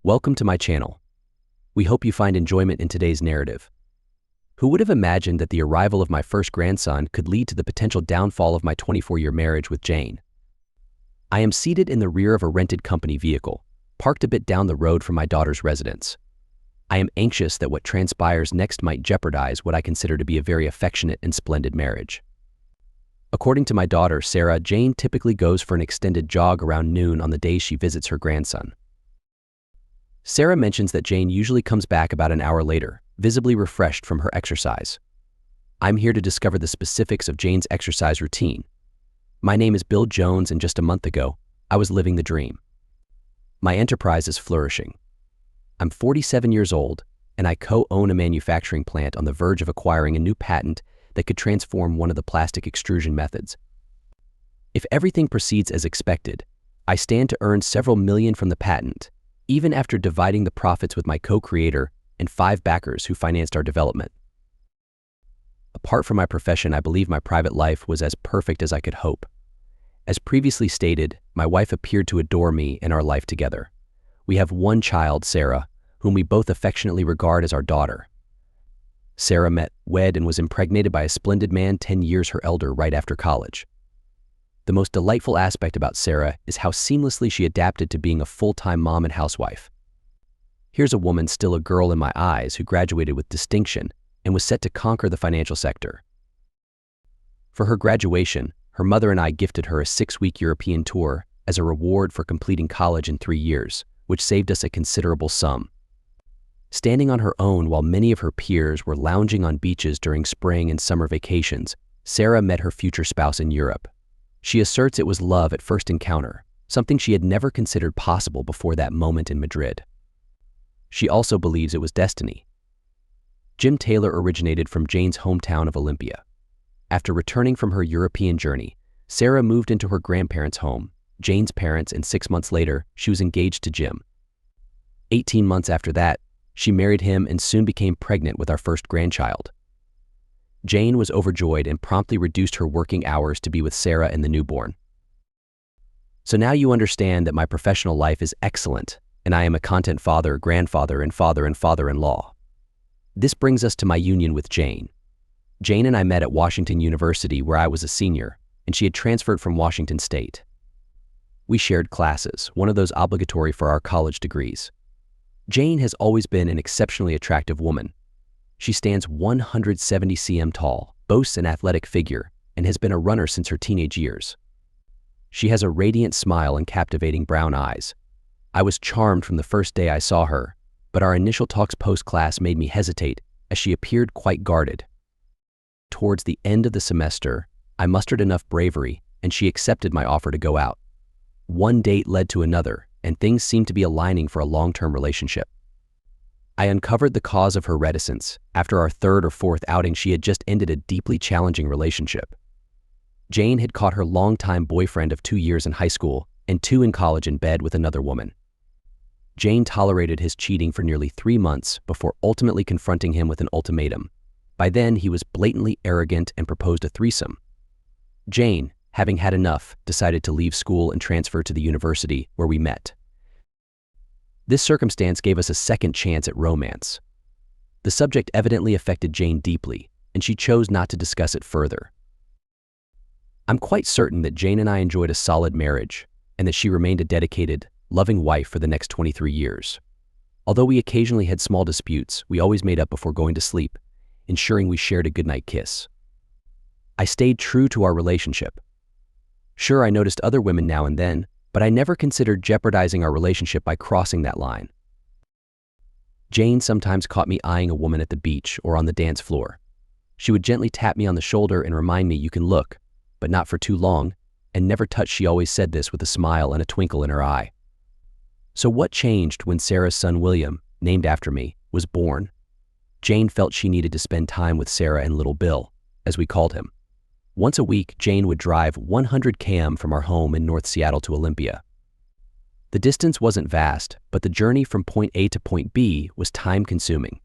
Welcome to my channel. We hope you find enjoyment in today's narrative. Who would have imagined that the arrival of my first grandson could lead to the potential downfall of my 24-year marriage with Jane? I am seated in the rear of a rented company vehicle, parked a bit down the road from my daughter's residence. I am anxious that what transpires next might jeopardize what I consider to be a very affectionate and splendid marriage. According to my daughter, Sarah, Jane typically goes for an extended jog around noon on the days she visits her grandson. Sarah mentions that Jane usually comes back about an hour later, visibly refreshed from her exercise. I'm here to discover the specifics of Jane's exercise routine. My name is Bill Jones, and just a month ago, I was living the dream. My enterprise is flourishing. I'm 47 years old, and I co-own a manufacturing plant on the verge of acquiring a new patent that could transform one of the plastic extrusion methods. If everything proceeds as expected, I stand to earn several million from the patent, even after dividing the profits with my co-creator and 5 backers who financed our development. Apart from my profession, I believe my private life was as perfect as I could hope. As previously stated, my wife appeared to adore me and our life together. We have one child, Sarah, whom we both affectionately regard as our daughter. Sarah met, wed, and was impregnated by a splendid man 10 years her elder right after college. The most delightful aspect about Sarah is how seamlessly she adapted to being a full-time mom and housewife. Here's a woman still a girl in my eyes who graduated with distinction and was set to conquer the financial sector. For her graduation, her mother and I gifted her a 6-week European tour as a reward for completing college in 3 years, which saved us a considerable sum. Standing on her own while many of her peers were lounging on beaches during spring and summer vacations, Sarah met her future spouse in Europe. She asserts it was love at first encounter, something she had never considered possible before that moment in Madrid. She also believes it was destiny. Jim Taylor originated from Jane's hometown of Olympia. After returning from her European journey, Sarah moved into her grandparents' home, Jane's parents, and 6 months later, she was engaged to Jim. 18 months after that, she married him and soon became pregnant with our first grandchild. Jane was overjoyed and promptly reduced her working hours to be with Sarah and the newborn. So now you understand that my professional life is excellent, and I am a content father, grandfather, and father-in-law. This brings us to my union with Jane. Jane and I met at Washington University, where I was a senior, and she had transferred from Washington State. We shared classes, one of those obligatory for our college degrees. Jane has always been an exceptionally attractive woman. She stands 170 cm tall, boasts an athletic figure, and has been a runner since her teenage years. She has a radiant smile and captivating brown eyes. I was charmed from the first day I saw her, but our initial talks post-class made me hesitate as she appeared quite guarded. Towards the end of the semester, I mustered enough bravery, and she accepted my offer to go out. One date led to another, and things seemed to be aligning for a long-term relationship. I uncovered the cause of her reticence. After our 3rd or 4th outing, she had just ended a deeply challenging relationship. Jane had caught her longtime boyfriend of 2 years in high school and 2 in college in bed with another woman. Jane tolerated his cheating for nearly 3 months before ultimately confronting him with an ultimatum. By then, he was blatantly arrogant and proposed a threesome. Jane, having had enough, decided to leave school and transfer to the university where we met. This circumstance gave us a second chance at romance. The subject evidently affected Jane deeply, and she chose not to discuss it further. I'm quite certain that Jane and I enjoyed a solid marriage, and that she remained a dedicated, loving wife for the next 23 years. Although we occasionally had small disputes, we always made up before going to sleep, ensuring we shared a goodnight kiss. I stayed true to our relationship. Sure, I noticed other women now and then, but I never considered jeopardizing our relationship by crossing that line. Jane sometimes caught me eyeing a woman at the beach or on the dance floor. She would gently tap me on the shoulder and remind me, "You can look, but not for too long," and never touch. She always said this with a smile and a twinkle in her eye. So what changed when Sarah's son William, named after me, was born? Jane felt she needed to spend time with Sarah and little Bill, as we called him. Once a week, Jane would drive 100 km from our home in North Seattle to Olympia. The distance wasn't vast, but the journey from point A to point B was time-consuming.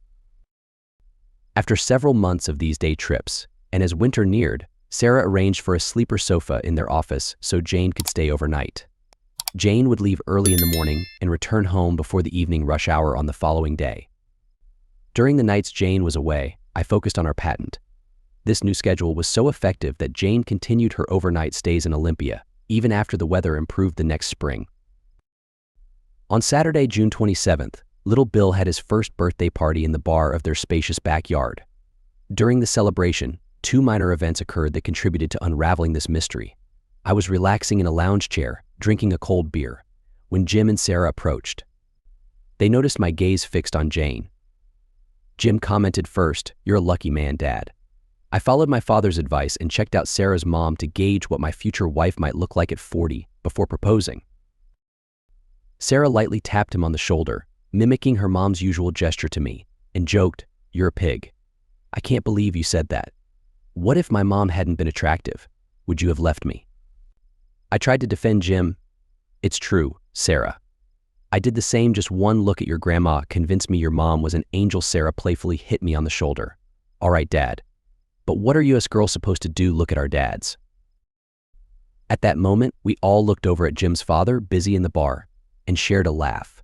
After several months of these day trips, and as winter neared, Sarah arranged for a sleeper sofa in their office so Jane could stay overnight. Jane would leave early in the morning and return home before the evening rush hour on the following day. During the nights Jane was away, I focused on our patent. This new schedule was so effective that Jane continued her overnight stays in Olympia, even after the weather improved the next spring. On Saturday, June 27th, little Bill had his first birthday party in the bar of their spacious backyard. During the celebration, 2 minor events occurred that contributed to unraveling this mystery. I was relaxing in a lounge chair, drinking a cold beer, when Jim and Sarah approached. They noticed my gaze fixed on Jane. Jim commented first, "You're a lucky man, Dad." I followed my father's advice and checked out Sarah's mom to gauge what my future wife might look like at 40 before proposing. Sarah lightly tapped him on the shoulder, mimicking her mom's usual gesture to me, and joked, "You're a pig. I can't believe you said that. What if my mom hadn't been attractive? Would you have left me?" I tried to defend Jim. "It's true, Sarah. I did the same. Just one look at your grandma convinced me your mom was an angel." Sarah playfully hit me on the shoulder. "All right, Dad. But what are you us girls supposed to do? Look at our dads." At that moment, we all looked over at Jim's father, busy in the bar, and shared a laugh.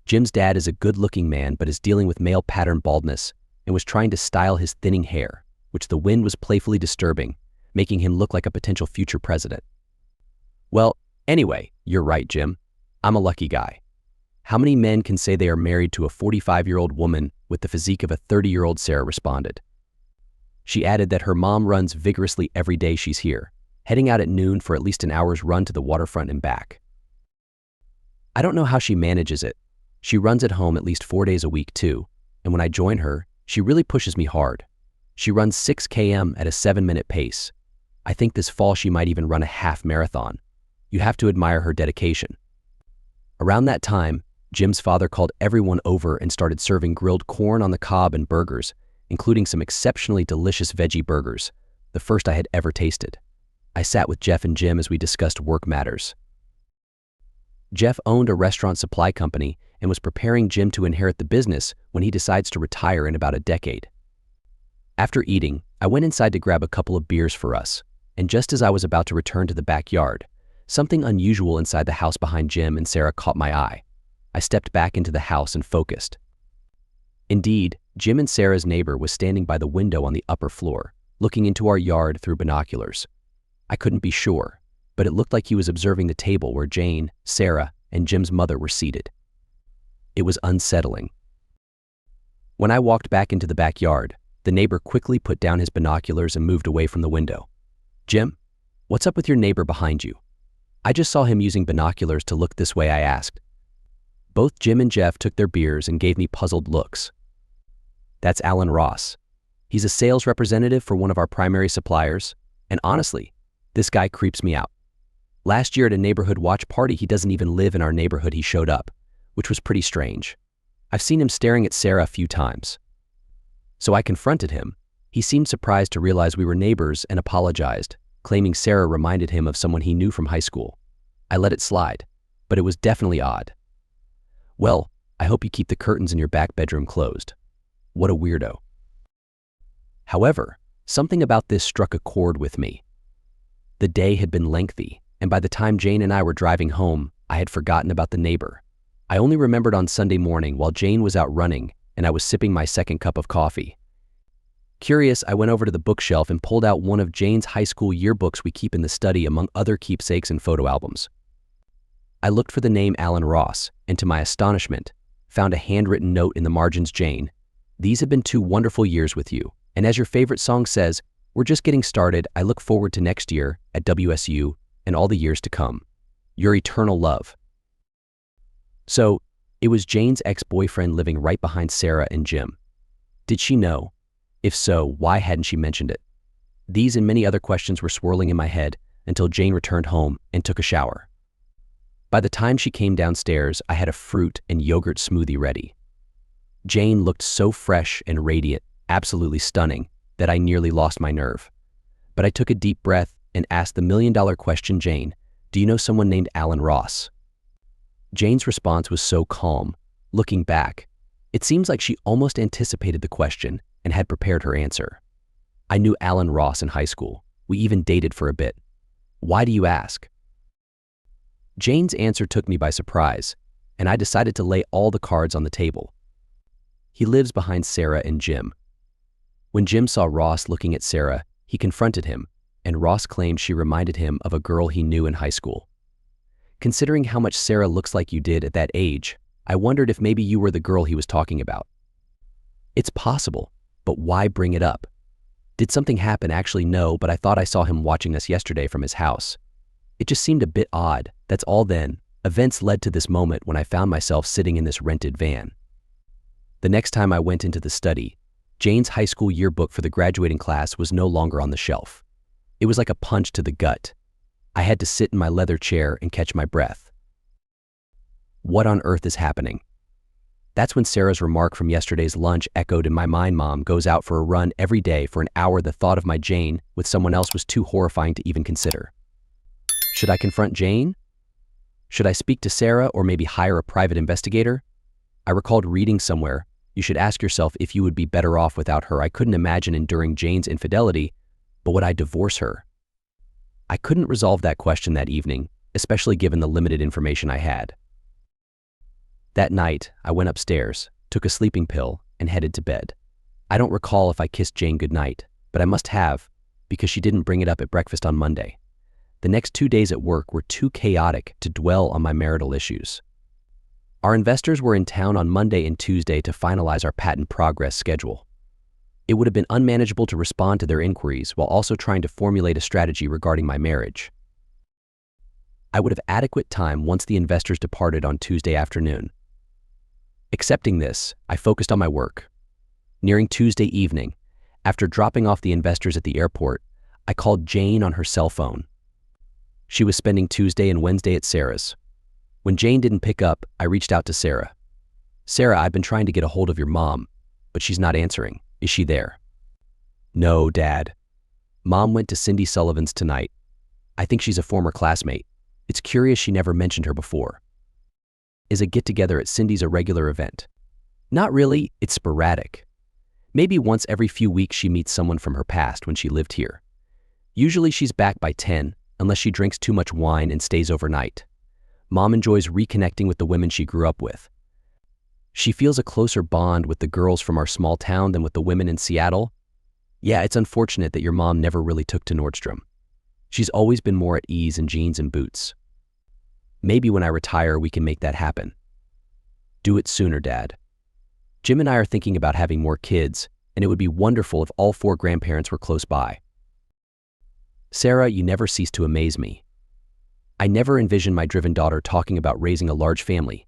Jim's dad is a good-looking man but is dealing with male pattern baldness and was trying to style his thinning hair, which the wind was playfully disturbing, making him look like a potential future president. "Well, anyway, you're right, Jim. I'm a lucky guy. How many men can say they are married to a 45-year-old woman with the physique of a 30-year-old?" Sarah responded. She added that her mom runs vigorously every day she's here, heading out at noon for at least an hour's run to the waterfront and back. "I don't know how she manages it. She runs at home at least 4 days a week too, and when I join her, she really pushes me hard. She runs 6 km at a 7-minute pace. I think this fall she might even run a half marathon. You have to admire her dedication." Around that time, Jim's father called everyone over and started serving grilled corn on the cob and burgers, including some exceptionally delicious veggie burgers, the first I had ever tasted. I sat with Jeff and Jim as we discussed work matters. Jeff owned a restaurant supply company and was preparing Jim to inherit the business when he decides to retire in about a decade. After eating, I went inside to grab a couple of beers for us, and just as I was about to return to the backyard, something unusual inside the house behind Jim and Sarah caught my eye. I stepped back into the house and focused. Indeed, Jim and Sarah's neighbor was standing by the window on the upper floor, looking into our yard through binoculars. I couldn't be sure, but it looked like he was observing the table where Jane, Sarah, and Jim's mother were seated. It was unsettling. When I walked back into the backyard, the neighbor quickly put down his binoculars and moved away from the window. "Jim, what's up with your neighbor behind you?" "I just saw him using binoculars to look this way," I asked. Both Jim and Jeff took their beers and gave me puzzled looks. "That's Alan Ross. He's a sales representative for one of our primary suppliers, and honestly, this guy creeps me out. Last year at a neighborhood watch party, he doesn't even live in our neighborhood. He showed up, which was pretty strange. I've seen him staring at Sarah a few times." So I confronted him. He seemed surprised to realize we were neighbors and apologized, claiming Sarah reminded him of someone he knew from high school. I let it slide, but it was definitely odd. "Well, I hope you keep the curtains in your back bedroom closed." What a weirdo. However, something about this struck a chord with me. The day had been lengthy, and by the time Jane and I were driving home, I had forgotten about the neighbor. I only remembered on Sunday morning while Jane was out running and I was sipping my second cup of coffee. Curious, I went over to the bookshelf and pulled out one of Jane's high school yearbooks we keep in the study among other keepsakes and photo albums. I looked for the name Alan Ross, and to my astonishment, found a handwritten note in the margins. "Jane, these have been 2 wonderful years with you, and as your favorite song says, we're just getting started. I look forward to next year at WSU and all the years to come. Your eternal love." So, it was Jane's ex-boyfriend living right behind Sarah and Jim. Did she know? If so, why hadn't she mentioned it? These and many other questions were swirling in my head until Jane returned home and took a shower. By the time she came downstairs, I had a fruit and yogurt smoothie ready. Jane looked so fresh and radiant, absolutely stunning, that I nearly lost my nerve. But I took a deep breath and asked the million-dollar question, "Jane, do you know someone named Alan Ross?" Jane's response was so calm. Looking back, it seems like she almost anticipated the question and had prepared her answer. "I knew Alan Ross in high school. We even dated for a bit. Why do you ask?" Jane's answer took me by surprise, and I decided to lay all the cards on the table. He lives behind Sarah and Jim. When Jim saw Ross looking at Sarah, he confronted him, and Ross claimed she reminded him of a girl he knew in high school. Considering how much Sarah looks like you did at that age, I wondered if maybe you were the girl he was talking about. It's possible, but why bring it up? Did something happen? Actually, no, but I thought I saw him watching us yesterday from his house. It just seemed a bit odd, that's all then. Events led to this moment when I found myself sitting in this rented van. The next time I went into the study, Jane's high school yearbook for the graduating class was no longer on the shelf. It was like a punch to the gut. I had to sit in my leather chair and catch my breath. What on earth is happening? That's when Sarah's remark from yesterday's lunch echoed in my mind. Mom goes out for a run every day for an hour. The thought of my Jane with someone else was too horrifying to even consider. Should I confront Jane? Should I speak to Sarah or maybe hire a private investigator? I recalled reading somewhere, you should ask yourself if you would be better off without her. I couldn't imagine enduring Jane's infidelity, but would I divorce her? I couldn't resolve that question that evening, especially given the limited information I had. That night, I went upstairs, took a sleeping pill, and headed to bed. I don't recall if I kissed Jane goodnight, but I must have, because she didn't bring it up at breakfast on Monday. The next 2 days at work were too chaotic to dwell on my marital issues. Our investors were in town on Monday and Tuesday to finalize our patent progress schedule. It would have been unmanageable to respond to their inquiries while also trying to formulate a strategy regarding my marriage. I would have adequate time once the investors departed on Tuesday afternoon. Accepting this, I focused on my work. Nearing Tuesday evening, after dropping off the investors at the airport, I called Jane on her cell phone. She was spending Tuesday and Wednesday at Sarah's. When Jane didn't pick up, I reached out to Sarah. Sarah, I've been trying to get a hold of your mom, but she's not answering. Is she there? No, Dad. Mom went to Cindy Sullivan's tonight. I think she's a former classmate. It's curious she never mentioned her before. Is a get-together at Cindy's a regular event? Not really, it's sporadic. Maybe once every few weeks she meets someone from her past when she lived here. Usually she's back by 10, unless she drinks too much wine and stays overnight. Mom enjoys reconnecting with the women she grew up with. She feels a closer bond with the girls from our small town than with the women in Seattle. Yeah, it's unfortunate that your mom never really took to Nordstrom. She's always been more at ease in jeans and boots. Maybe when I retire, we can make that happen. Do it sooner, Dad. Jim and I are thinking about having more kids, and it would be wonderful if all 4 grandparents were close by. Sarah, you never cease to amaze me. I never envisioned my driven daughter talking about raising a large family.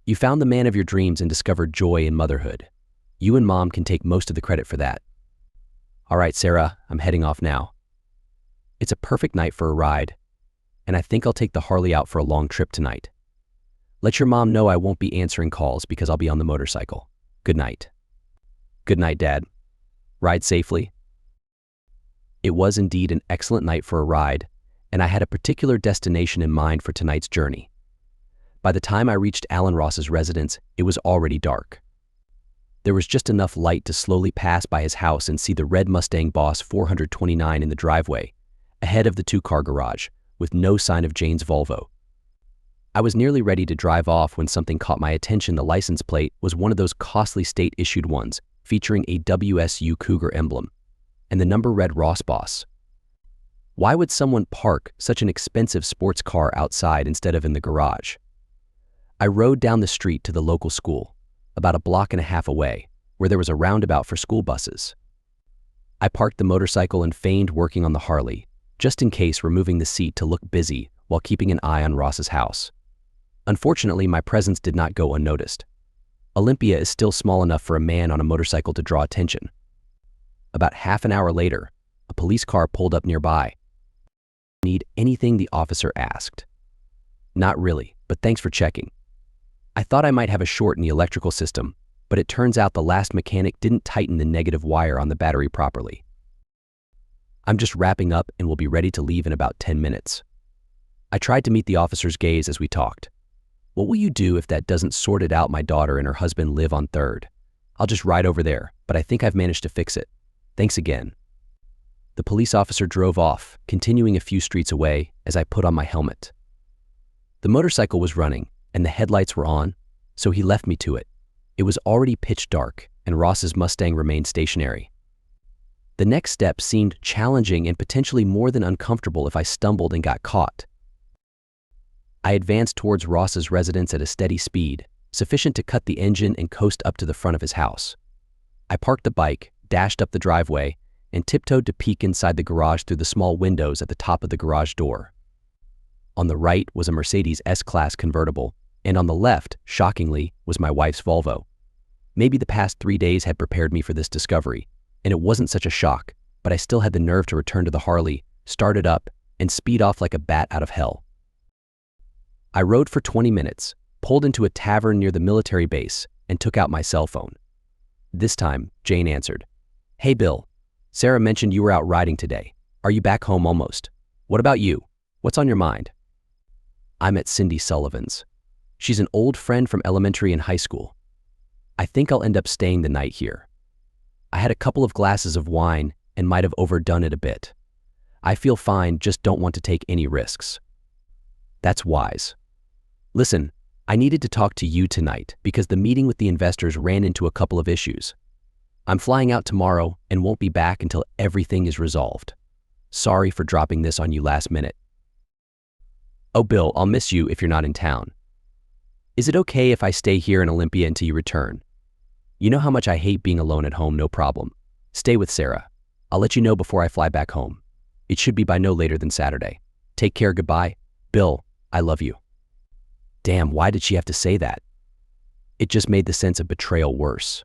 You found the man of your dreams and discovered joy in motherhood. You and Mom can take most of the credit for that. All right, Sarah, I'm heading off now. It's a perfect night for a ride, and I think I'll take the Harley out for a long trip tonight. Let your mom know I won't be answering calls because I'll be on the motorcycle. Good night. Good night, Dad. Ride safely. It was indeed an excellent night for a ride, and I had a particular destination in mind for tonight's journey. By the time I reached Alan Ross's residence, it was already dark. There was just enough light to slowly pass by his house and see the red Mustang Boss 429 in the driveway, ahead of the 2-car garage, with no sign of Jane's Volvo. I was nearly ready to drive off when something caught my attention. The license plate was one of those costly state-issued ones, featuring a WSU Cougar emblem, and the number read Ross Boss. Why would someone park such an expensive sports car outside instead of in the garage? I rode down the street to the local school, about a block and a half away, where there was a roundabout for school buses. I parked the motorcycle and feigned working on the Harley, just in case, removing the seat to look busy while keeping an eye on Ross's house. Unfortunately, my presence did not go unnoticed. Olympia is still small enough for a man on a motorcycle to draw attention. About half an hour later, a police car pulled up nearby. Need anything? The officer asked. Not really, but thanks for checking. I thought I might have a short in the electrical system, but it turns out the last mechanic didn't tighten the negative wire on the battery properly. I'm just wrapping up and will be ready to leave in about 10 minutes. I tried to meet the officer's gaze as we talked. What will you do if that doesn't sort it out? My daughter and her husband live on 3rd. I'll just ride over there, but I think I've managed to fix it. Thanks again. The police officer drove off, continuing a few streets away as I put on my helmet. The motorcycle was running, and the headlights were on, so he left me to it. It was already pitch dark, and Ross's Mustang remained stationary. The next step seemed challenging and potentially more than uncomfortable if I stumbled and got caught. I advanced towards Ross's residence at a steady speed, sufficient to cut the engine and coast up to the front of his house. I parked the bike, dashed up the driveway, and tiptoed to peek inside the garage through the small windows at the top of the garage door. On the right was a Mercedes S-Class convertible, and on the left, shockingly, was my wife's Volvo. Maybe the past 3 days had prepared me for this discovery, and it wasn't such a shock, but I still had the nerve to return to the Harley, start it up, and speed off like a bat out of hell. I rode for 20 minutes, pulled into a tavern near the military base, and took out my cell phone. This time, Jane answered. "Hey Bill, Sarah mentioned you were out riding today. Are you back home almost? What about you? What's on your mind?" "I'm at Cindy Sullivan's. She's an old friend from elementary and high school. I think I'll end up staying the night here. I had a couple of glasses of wine and might have overdone it a bit. I feel fine, just don't want to take any risks." "That's wise. Listen, I needed to talk to you tonight because the meeting with the investors ran into a couple of issues. I'm flying out tomorrow and won't be back until everything is resolved. Sorry for dropping this on you last minute." "Oh, Bill, I'll miss you if you're not in town. Is it okay if I stay here in Olympia until you return? You know how much I hate being alone at home, no problem. Stay with Sarah. I'll let you know before I fly back home. It should be by no later than Saturday. Take care, goodbye. Bill, I love you." Damn, why did she have to say that? It just made the sense of betrayal worse.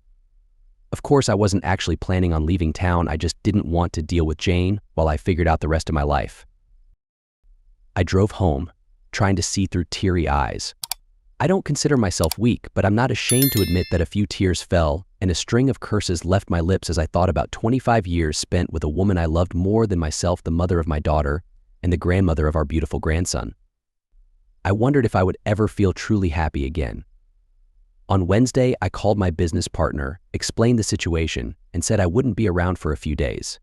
Of course, I wasn't actually planning on leaving town, I just didn't want to deal with Jane while I figured out the rest of my life. I drove home, trying to see through teary eyes. I don't consider myself weak, but I'm not ashamed to admit that a few tears fell and a string of curses left my lips as I thought about 25 years spent with a woman I loved more than myself, the mother of my daughter and the grandmother of our beautiful grandson. I wondered if I would ever feel truly happy again. On Wednesday, I called my business partner, explained the situation, and said I wouldn't be around for a few days.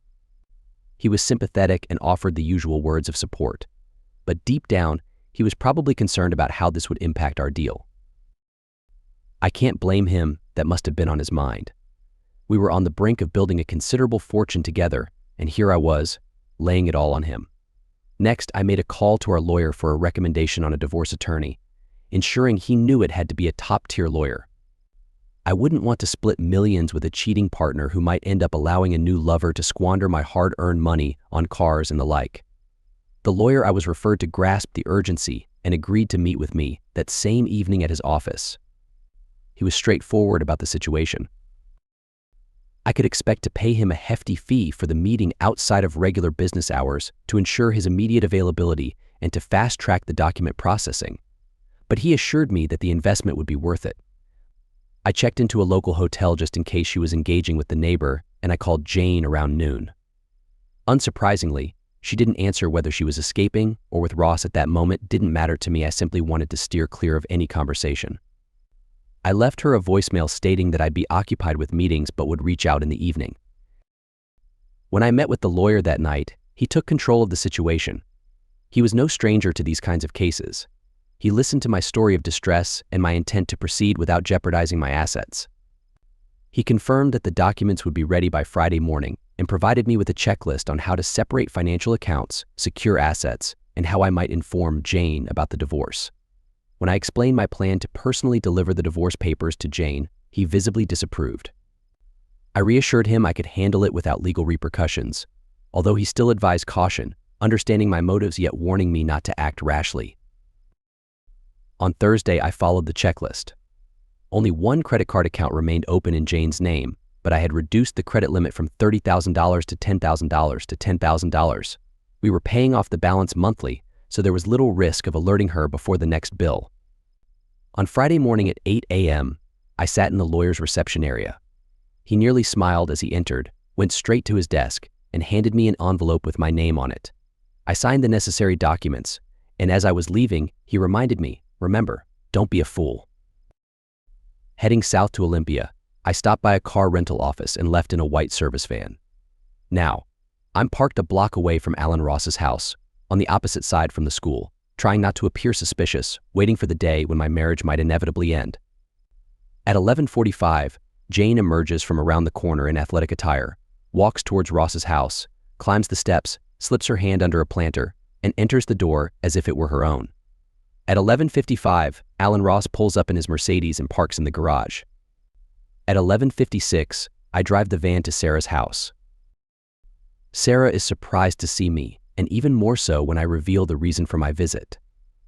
He was sympathetic and offered the usual words of support, but deep down, he was probably concerned about how this would impact our deal. I can't blame him, that must have been on his mind. We were on the brink of building a considerable fortune together, and here I was, laying it all on him. Next, I made a call to our lawyer for a recommendation on a divorce attorney, ensuring he knew it had to be a top-tier lawyer. I wouldn't want to split millions with a cheating partner who might end up allowing a new lover to squander my hard-earned money on cars and the like. The lawyer I was referred to grasped the urgency and agreed to meet with me that same evening at his office. He was straightforward about the situation. I could expect to pay him a hefty fee for the meeting outside of regular business hours to ensure his immediate availability and to fast-track the document processing. But he assured me that the investment would be worth it. I checked into a local hotel just in case she was engaging with the neighbor, and I called Jane around noon. Unsurprisingly, she didn't answer. Whether she was escaping or with Ross at that moment didn't matter to me. I simply wanted to steer clear of any conversation. I left her a voicemail stating that I'd be occupied with meetings but would reach out in the evening. When I met with the lawyer that night, he took control of the situation. He was no stranger to these kinds of cases. He listened to my story of distress and my intent to proceed without jeopardizing my assets. He confirmed that the documents would be ready by Friday morning and provided me with a checklist on how to separate financial accounts, secure assets, and how I might inform Jane about the divorce. When I explained my plan to personally deliver the divorce papers to Jane, he visibly disapproved. I reassured him I could handle it without legal repercussions, although he still advised caution, understanding my motives yet warning me not to act rashly. On Thursday, I followed the checklist. Only one credit card account remained open in Jane's name, but I had reduced the credit limit from $30,000 to $10,000 to $10,000. We were paying off the balance monthly, so there was little risk of alerting her before the next bill. On Friday morning at 8 a.m., I sat in the lawyer's reception area. He nearly smiled as he entered, went straight to his desk, and handed me an envelope with my name on it. I signed the necessary documents, and as I was leaving, he reminded me, "Remember, don't be a fool." Heading south to Olympia, I stopped by a car rental office and left in a white service van. Now, I'm parked a block away from Alan Ross's house, on the opposite side from the school, trying not to appear suspicious, waiting for the day when my marriage might inevitably end. At 11:45, Jane emerges from around the corner in athletic attire, walks towards Ross's house, climbs the steps, slips her hand under a planter, and enters the door as if it were her own. At 11:55, Alan Ross pulls up in his Mercedes and parks in the garage. At 11:56, I drive the van to Sarah's house. Sarah is surprised to see me, and even more so when I reveal the reason for my visit.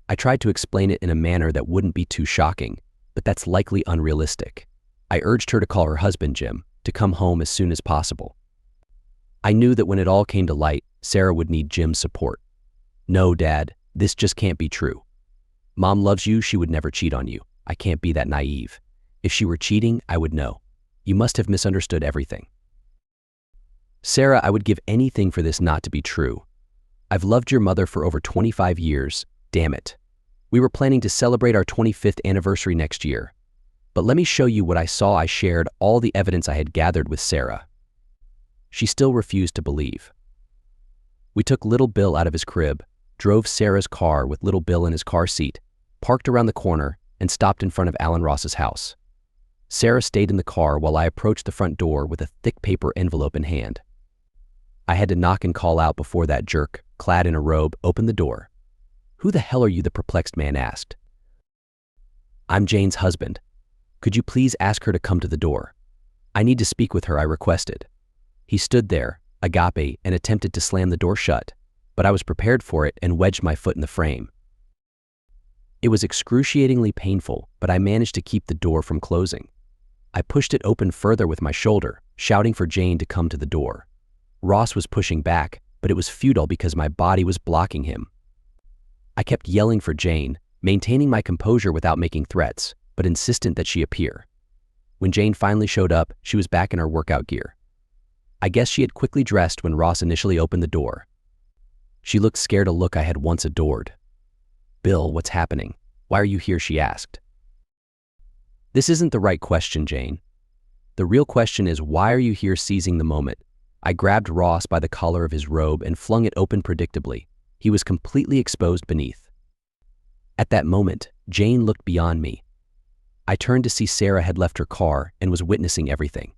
I tried to explain it in a manner that wouldn't be too shocking, but that's likely unrealistic. I urged her to call her husband, Jim, to come home as soon as possible. I knew that when it all came to light, Sarah would need Jim's support. "No, Dad, this just can't be true. Mom loves you, she would never cheat on you. I can't be that naive. If she were cheating, I would know. You must have misunderstood everything." "Sarah, I would give anything for this not to be true. I've loved your mother for over 25 years, damn it. We were planning to celebrate our 25th anniversary next year. But let me show you what I saw." I shared all the evidence I had gathered with Sarah. She still refused to believe. We took little Bill out of his crib, drove Sarah's car with little Bill in his car seat, parked around the corner, and stopped in front of Alan Ross's house. Sarah stayed in the car while I approached the front door with a thick paper envelope in hand. I had to knock and call out before that jerk, clad in a robe, opened the door. "Who the hell are you?" the perplexed man asked. "I'm Jane's husband. Could you please ask her to come to the door? I need to speak with her," I requested. He stood there, agape, and attempted to slam the door shut, but I was prepared for it and wedged my foot in the frame. It was excruciatingly painful, but I managed to keep the door from closing. I pushed it open further with my shoulder, shouting for Jane to come to the door. Ross was pushing back, but it was futile because my body was blocking him. I kept yelling for Jane, maintaining my composure without making threats, but insistent that she appear. When Jane finally showed up, she was back in her workout gear. I guess she had quickly dressed when Ross initially opened the door. She looked scared, a look I had once adored. "Bill, what's happening? Why are you here?" she asked. "This isn't the right question, Jane. The real question is, why are you here?" Seizing the moment, I grabbed Ross by the collar of his robe and flung it open predictably. He was completely exposed beneath. At that moment, Jane looked beyond me. I turned to see Sarah had left her car and was witnessing everything.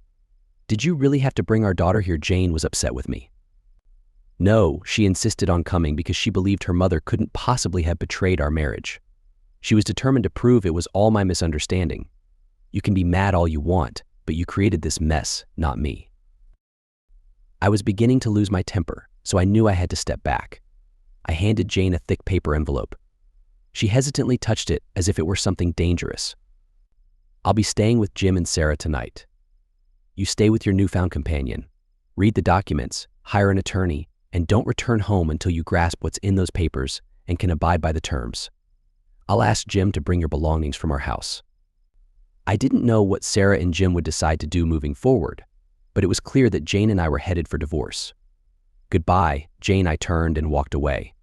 "Did you really have to bring our daughter here?" Jane was upset with me. "No, she insisted on coming because she believed her mother couldn't possibly have betrayed our marriage. She was determined to prove it was all my misunderstanding. You can be mad all you want, but you created this mess, not me." I was beginning to lose my temper, so I knew I had to step back. I handed Jane a thick paper envelope. She hesitantly touched it as if it were something dangerous. "I'll be staying with Jim and Sarah tonight. You stay with your newfound companion. Read the documents, hire an attorney, and don't return home until you grasp what's in those papers and can abide by the terms. I'll ask Jim to bring your belongings from our house." I didn't know what Sarah and Jim would decide to do moving forward, but it was clear that Jane and I were headed for divorce. "Goodbye, Jane." I turned and walked away.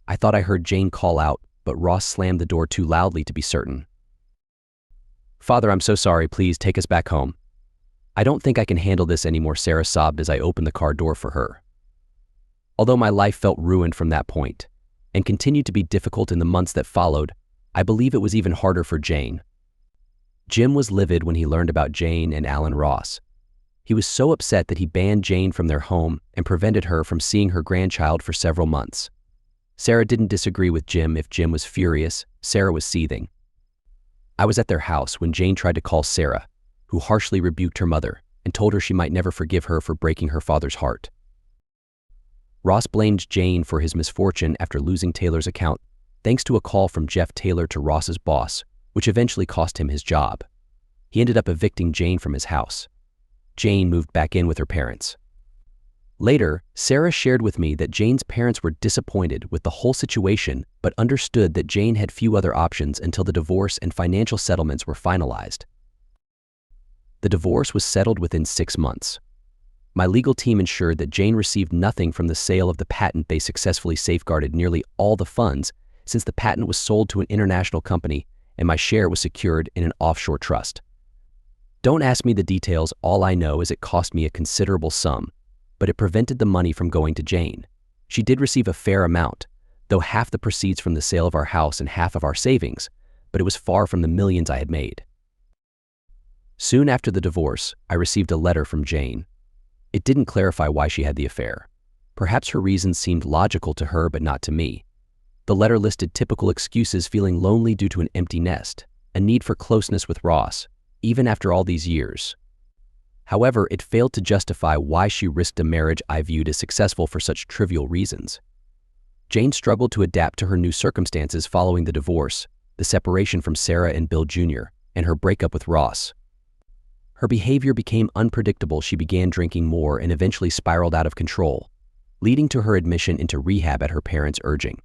I thought I heard Jane call out, but Ross slammed the door too loudly to be certain. "Father, I'm so sorry. Please take us back home." "I don't think I can handle this anymore," Sarah sobbed as I opened the car door for her. Although my life felt ruined from that point, and continued to be difficult in the months that followed, I believe it was even harder for Jane. Jim was livid when he learned about Jane and Alan Ross. He was so upset that he banned Jane from their home and prevented her from seeing her grandchild for several months. Sarah didn't disagree with Jim. If Jim was furious, Sarah was seething. I was at their house when Jane tried to call Sarah, who harshly rebuked her mother and told her she might never forgive her for breaking her father's heart. Ross blamed Jane for his misfortune after losing Taylor's account, thanks to a call from Jeff Taylor to Ross's boss, which eventually cost him his job. He ended up evicting Jane from his house. Jane moved back in with her parents. Later, Sarah shared with me that Jane's parents were disappointed with the whole situation but understood that Jane had few other options until the divorce and financial settlements were finalized. The divorce was settled within 6 months. My legal team ensured that Jane received nothing from the sale of the patent. They successfully safeguarded nearly all the funds since the patent was sold to an international company and my share was secured in an offshore trust. Don't ask me the details. All I know is it cost me a considerable sum, but it prevented the money from going to Jane. She did receive a fair amount, though half the proceeds from the sale of our house and half of our savings, but it was far from the millions I had made. Soon after the divorce, I received a letter from Jane. It didn't clarify why she had the affair. Perhaps her reasons seemed logical to her but not to me. The letter listed typical excuses: feeling lonely due to an empty nest, a need for closeness with Ross, even after all these years. However, it failed to justify why she risked a marriage I viewed as successful for such trivial reasons. Jane struggled to adapt to her new circumstances following the divorce, the separation from Sarah and Bill Jr., and her breakup with Ross. Her behavior became unpredictable. She began drinking more and eventually spiraled out of control, leading to her admission into rehab at her parents' urging.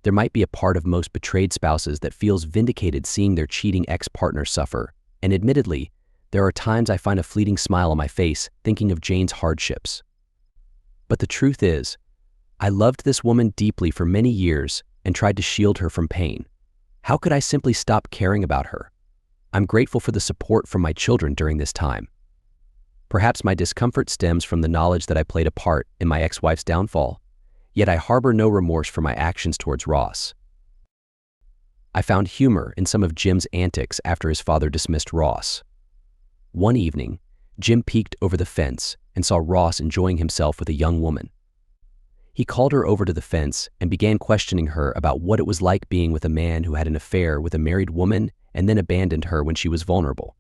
There might be a part of most betrayed spouses that feels vindicated seeing their cheating ex-partner suffer, and admittedly, there are times I find a fleeting smile on my face thinking of Jane's hardships. But the truth is, I loved this woman deeply for many years and tried to shield her from pain. How could I simply stop caring about her? I'm grateful for the support from my children during this time. Perhaps my discomfort stems from the knowledge that I played a part in my ex-wife's downfall, yet I harbor no remorse for my actions towards Ross. I found humor in some of Jim's antics after his father dismissed Ross. One evening, Jim peeked over the fence and saw Ross enjoying himself with a young woman. He called her over to the fence and began questioning her about what it was like being with a man who had an affair with a married woman and then abandoned her when she was vulnerable.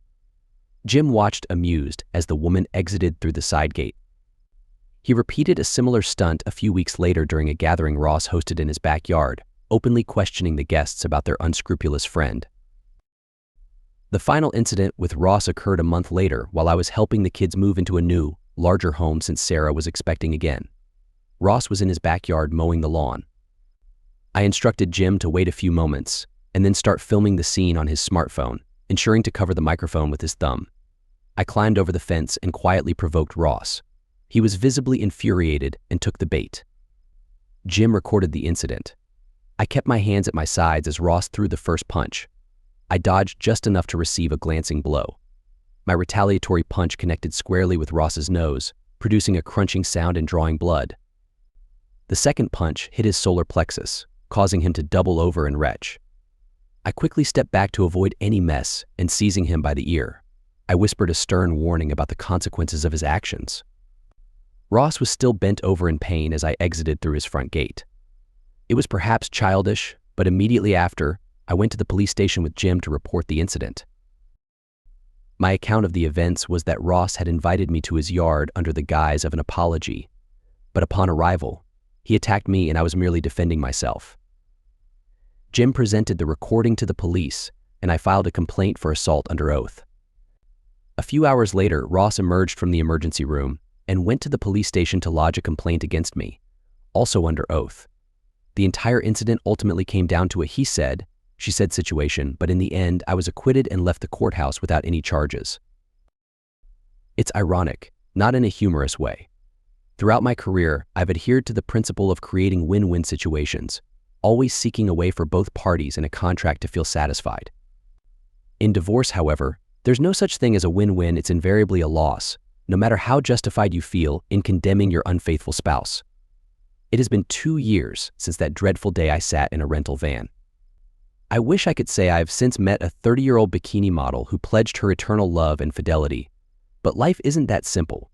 Jim watched amused as the woman exited through the side gate. He repeated a similar stunt a few weeks later during a gathering Ross hosted in his backyard, openly questioning the guests about their unscrupulous friend. The final incident with Ross occurred a month later while I was helping the kids move into a new, larger home since Sarah was expecting again. Ross was in his backyard mowing the lawn. I instructed Jim to wait a few moments and then start filming the scene on his smartphone, ensuring to cover the microphone with his thumb. I climbed over the fence and quietly provoked Ross. He was visibly infuriated and took the bait. Jim recorded the incident. I kept my hands at my sides as Ross threw the first punch. I dodged just enough to receive a glancing blow. My retaliatory punch connected squarely with Ross's nose, producing a crunching sound and drawing blood. The second punch hit his solar plexus, causing him to double over and retch. I quickly stepped back to avoid any mess and seizing him by the ear, I whispered a stern warning about the consequences of his actions. Ross was still bent over in pain as I exited through his front gate. It was perhaps childish, but immediately after, I went to the police station with Jim to report the incident. My account of the events was that Ross had invited me to his yard under the guise of an apology, but upon arrival, he attacked me and I was merely defending myself. Jim presented the recording to the police, and I filed a complaint for assault under oath. A few hours later, Ross emerged from the emergency room and went to the police station to lodge a complaint against me, also under oath. The entire incident ultimately came down to a he said, she said situation, but in the end, I was acquitted and left the courthouse without any charges. It's ironic, not in a humorous way. Throughout my career, I've adhered to the principle of creating win-win situations, always seeking a way for both parties in a contract to feel satisfied. In divorce, however, there's no such thing as a win-win. It's invariably a loss, no matter how justified you feel in condemning your unfaithful spouse. It has been 2 years since that dreadful day I sat in a rental van. I wish I could say I've since met a 30-year-old bikini model who pledged her eternal love and fidelity, but life isn't that simple.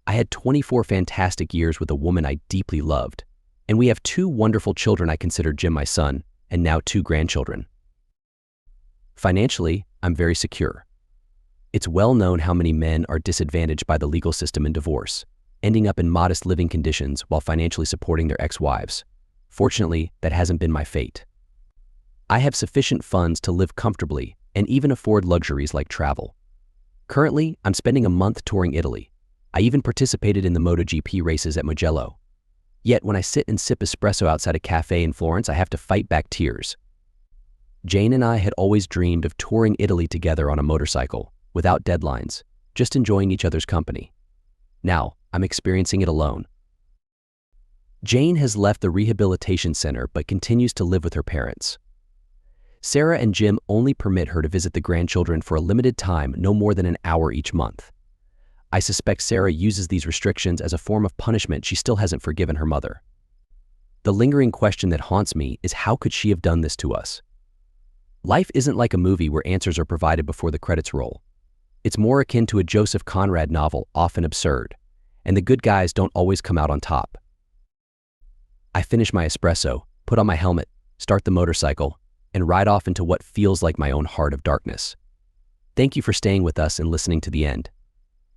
I had 24 fantastic years with a woman I deeply loved, and we have 2 wonderful children. I consider Jim my son, and now 2 grandchildren. Financially, I'm very secure. It's well known how many men are disadvantaged by the legal system in divorce, ending up in modest living conditions while financially supporting their ex-wives. Fortunately, that hasn't been my fate. I have sufficient funds to live comfortably and even afford luxuries like travel. Currently, I'm spending a month touring Italy. I even participated in the MotoGP races at Mugello. Yet when I sit and sip espresso outside a cafe in Florence, I have to fight back tears. Jane and I had always dreamed of touring Italy together on a motorcycle, without deadlines, just enjoying each other's company. Now, I'm experiencing it alone. Jane has left the rehabilitation center but continues to live with her parents. Sarah and Jim only permit her to visit the grandchildren for a limited time, no more than an hour each month. I suspect Sarah uses these restrictions as a form of punishment. She still hasn't forgiven her mother. The lingering question that haunts me is, how could she have done this to us? Life isn't like a movie where answers are provided before the credits roll. It's more akin to a Joseph Conrad novel, often absurd, and the good guys don't always come out on top. I finish my espresso, put on my helmet, start the motorcycle, and ride off into what feels like my own heart of darkness. Thank you for staying with us and listening to the end.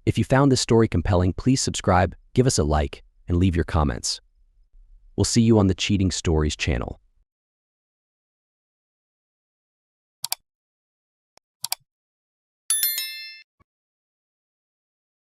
If you found this story compelling, please subscribe, give us a like, and leave your comments. We'll see you on the Cheating Stories channel.